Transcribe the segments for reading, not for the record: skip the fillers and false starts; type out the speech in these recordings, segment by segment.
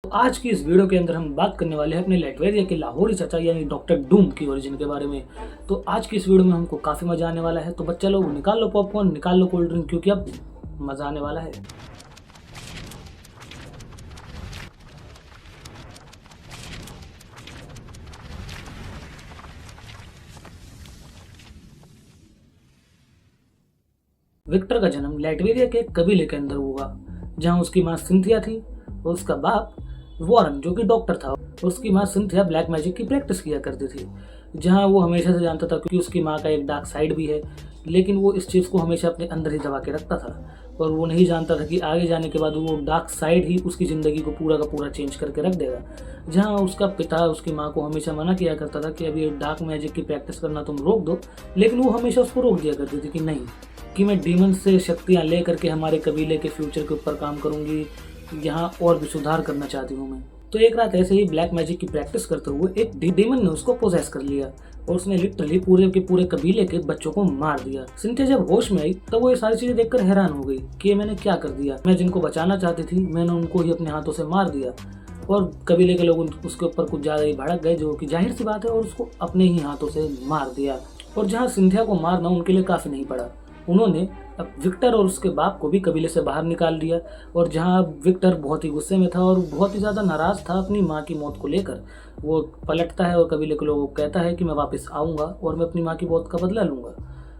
तो आज की इस वीडियो के अंदर हम बात करने वाले हैं अपने लैटवेरिया के लाहौरी चाचा यानी डॉक्टर डूम की ओरिजिन के बारे में। तो आज की इस वीडियो में हमको काफ़ी मज़ा आने वाला है। तो बच्चा लोग निकाल लो पॉपकॉर्न, निकाल लो कोल्ड ड्रिंक, क्योंकि अब मज़ा आने वाला है। विक्टर का जन्म लैटवेरिया के एक कबीले के अंदर हुआ, जहाँ उसकी माँ सिंथिया थी और उसका बाप वॉरेन जो कि डॉक्टर था। उसकी माँ सिंथिया ब्लैक मैजिक की प्रैक्टिस किया करती थी, जहाँ वो हमेशा से जानता था क्योंकि उसकी माँ का एक डार्क साइड भी है, लेकिन वो इस चीज़ को हमेशा अपने अंदर ही दबा के रखता था। और वो नहीं जानता था कि आगे जाने के बाद वो डार्क साइड ही उसकी ज़िंदगी को पूरा का पूरा चेंज करके रख देगा। जहाँ उसका पिता उसकी माँ को हमेशा मना किया करता था कि अभी ये डार्क मैजिक की प्रैक्टिस करना तुम रोक दो, लेकिन वो हमेशा उसको रोक दिया करती थी कि नहीं, कि मैं डीमन से शक्तियाँ ले करके हमारे कबीले के फ्यूचर के ऊपर काम करूँगी, यहाँ और भी सुधार करना चाहती हूँ मैं। तो एक रात ऐसे ही ब्लैक मैजिक की प्रैक्टिस करते हुए एक डीमन ने उसको पोजेस कर लिया और उसने लिटरली पूरे के पूरे कबीले के बच्चों को मार दिया। सिंथिया जब होश में आई तब वो ये सारी चीजें देखकर हैरान हो गई कि ये मैंने क्या कर दिया। मैं जिनको बचाना चाहती थी मैंने उनको ही अपने हाथों से मार दिया। और कबीले के लोग उसके ऊपर कुछ ज्यादा ही भड़क गए, जो कि जाहिर सी बात है, और उसको अपने ही हाथों से मार दिया। और जहाँ सिंथिया को मारना उनके लिए काफी नहीं पड़ा, उन्होंने अब विक्टर और उसके बाप को भी कबीले से बाहर निकाल दिया। और जहाँ विक्टर बहुत ही गुस्से में था और बहुत ही ज़्यादा नाराज़ था अपनी माँ की मौत को लेकर, वो पलटता है और कबीले के लोगों को कहता है कि मैं वापस आऊँगा और मैं अपनी माँ की मौत का बदला लूँगा।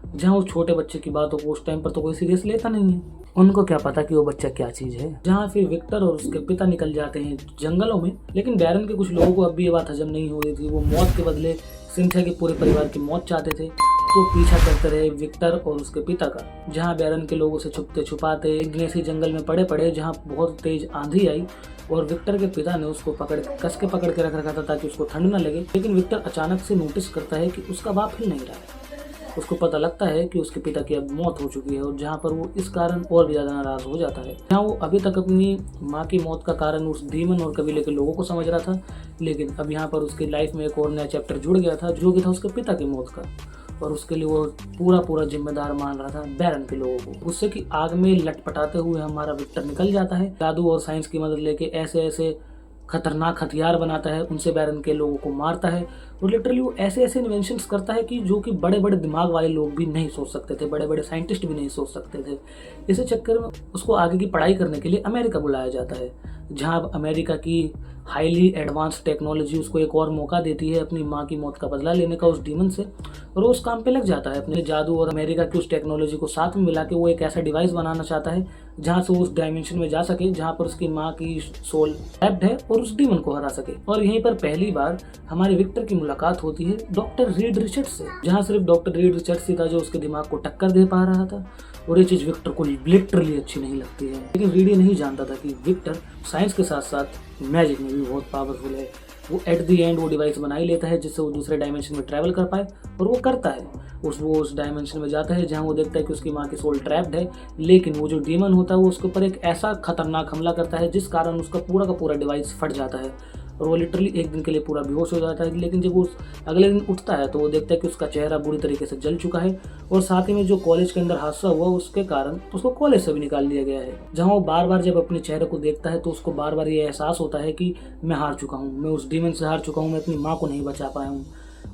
जहाँ उस छोटे बच्चे की बातों को उस टाइम पर तो कोई सीरियस लेता नहीं है, उनको क्या पता कि वो बच्चा क्या चीज़ है। जहाँ फिर विक्टर और उसके पिता निकल जाते हैं जंगलों में, लेकिन बैरन के कुछ लोगों को अब भी ये बात हजम नहीं हो रही थी। वो मौत के बदले सिंथिया के पूरे परिवार की मौत चाहते थे, तो पीछा करते रहे विक्टर और उसके पिता का। जहाँ बैरन के लोगों से छुपते छुपाते एक दिन ऐसे जंगल में पड़े जहाँ बहुत तेज आंधी आई और विक्टर के पिता ने उसको कस के पकड़ के रख रखा था ताकि उसको ठंड न लगे। लेकिन विक्टर अचानक से नोटिस करता है कि उसका बाप हिल नहीं रहा है। उसको पता लगता है कि उसके पिता की अब मौत हो चुकी है और जहाँ पर वो इस कारण और भी ज़्यादा नाराज हो जाता है। जहाँ वो अभी तक अपनी माँ की मौत का कारण उस डीमन और कबीले के लोगों को समझ रहा था, लेकिन अब यहाँ पर उसकी लाइफ में एक और नया चैप्टर जुड़ गया था, जो कि था उसके पिता की मौत का। और उसके लिए वो पूरा जिम्मेदार मान रहा था बैरन के लोगों को। गुस्से की आग में लटपटाते हुए हमारा विक्टर निकल जाता है, जादू और साइंस की मदद लेके ऐसे ऐसे खतरनाक हथियार बनाता है, उनसे बैरन के लोगों को मारता है। और लिटरली वो ऐसे ऐसे इन्वेंशंस करता है कि जो कि बड़े बड़े दिमाग वाले लोग भी नहीं सोच सकते थे, बड़े बड़े साइंटिस्ट भी नहीं सोच सकते थे। इसी चक्कर में उसको आगे की पढ़ाई करने के लिए अमेरिका बुलाया जाता है, जहाँ अमेरिका की हाईली एडवांस टेक्नोलॉजी उसको एक और मौका देती है अपनी माँ की मौत का बदला लेने का उस डीमन से। और वो उस काम पे लग जाता है। अपने जादू और अमेरिका की उस टेक्नोलॉजी को साथ में मिला के वो एक ऐसा डिवाइस बनाना चाहता है जहाँ से वो उस डायमेंशन में जा सके जहाँ पर उसकी माँ की सोल ट्रैप्ड है और उस डीमन को हरा सके। और यहीं पर पहली बार हमारे विक्टर की मुलाकात होती है डॉक्टर रीड रिचर्ड्स से, जहाँ सिर्फ डॉक्टर रीड रिचर्ड्स ही था जो उसके दिमाग को टक्कर दे पा रहा था। और ये चीज़ विक्टर को लिटरली अच्छी नहीं लगती है, लेकिन रीड ये नहीं जानता था कि विक्टर साइंस के साथ साथ मैजिक में भी बहुत पावरफुल है। वो एट द एंड वो डिवाइस बना ही लेता है जिससे वो दूसरे डायमेंशन में ट्रैवल कर पाए, और वो करता है। वो उस डायमेंशन में जाता है जहाँ वो देखता है कि उसकी माँ की सोल ट्रैप्ड है, लेकिन वो जो डीमन होता है वो उसके ऊपर एक ऐसा खतरनाक हमला करता है जिस कारण उसका पूरा का पूरा डिवाइस फट जाता है और वो लिटरली एक दिन के लिए पूरा बेहोश हो जाता है। लेकिन जब वो अगले दिन उठता है तो वो देखता है कि उसका चेहरा बुरी तरीके से जल चुका है, और साथ ही में जो कॉलेज के अंदर हादसा हुआ उसके कारण उसको कॉलेज से भी निकाल दिया गया है। जहाँ वो बार बार जब अपने चेहरे को देखता है तो उसको बार बार ये एहसास होता है कि मैं हार चुका हूँ, मैं उस डीमन से हार चुका हूँ, मैं अपनी माँ को नहीं बचा पाया हूँ।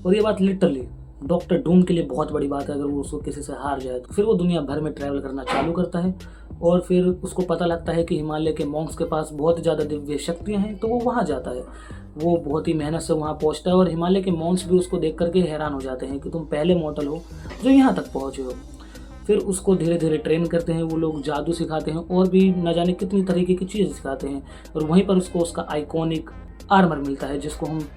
और ये बात लिटरली डॉक्टर डूम के लिए बहुत बड़ी बात है। अगर वो उसको किसी से हार जाए तो फिर वो दुनिया भर में ट्रैवल करना चालू करता है, और फिर उसको पता लगता है कि हिमालय के मॉन्क्स के पास बहुत ज़्यादा दिव्य शक्तियाँ हैं, तो वो वहाँ जाता है। वो बहुत ही मेहनत से वहाँ पहुँचता है और हिमालय के मॉन्क्स भी उसको देख करके हैरान हो जाते हैं कि तुम पहले मॉडल हो जो यहाँ तक पहुँचे हो। फिर उसको धीरे धीरे ट्रेन करते हैं, वो लोग जादू सिखाते हैं और भी न जाने कितनी तरीके की चीज़ सिखाते हैं, और वहीं पर उसको उसका आइकॉनिक आर्मर मिलता है जिसको हम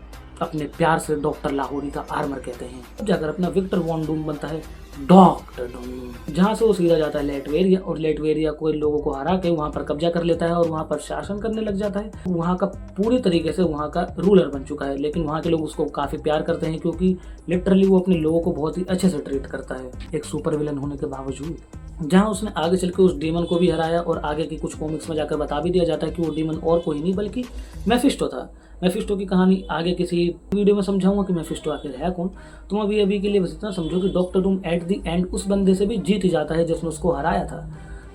अपने प्यार से डॉक्टर लाहौरी का आर्मर कहते हैं। अब जाकर अपना विक्टर वॉन डूम बनता है डॉक्टर डूम, जहाँ से वो सीधा जाता है लेटवेरिया, और लेटवेरिया को लोगों को हरा के वहाँ पर कब्जा कर लेता है और वहाँ पर शासन करने लग जाता है। वहाँ का पूरी तरीके से वहाँ का रूलर बन चुका है, लेकिन वहाँ के लोग उसको काफ़ी प्यार करते हैं क्योंकि लिटरली वो अपने लोगों को बहुत ही अच्छे से ट्रीट करता है, एक सुपर विलन होने के बावजूद। जहाँ उसने आगे चल के उस डीमन को भी हराया, और आगे की कुछ कॉमिक्स में जाकर बता भी दिया जाता है कि वो डीमन और कोई नहीं बल्कि मेफिस्टो था। मेफिस्टो की कहानी आगे किसी वीडियो में समझाऊंगा कि मेफिस्टो आखिर है कौन। तुम अभी के लिए बस इतना समझो कि doctor Doom at the end उस बंदे से भी जीत जाता है जिसने उसको हराया था।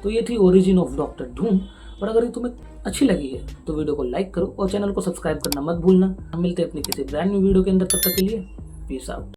तो ये थी ओरिजिन ऑफ डॉक्टर डूम। और अगर ये तुम्हें अच्छी लगी है तो वीडियो को लाइक करो और चैनल को सब्सक्राइब करना मत भूलना। हम मिलते हैं अपनी किसी ब्रांड न्यू वीडियो के अंदर, तब तक के लिए पीस आउट।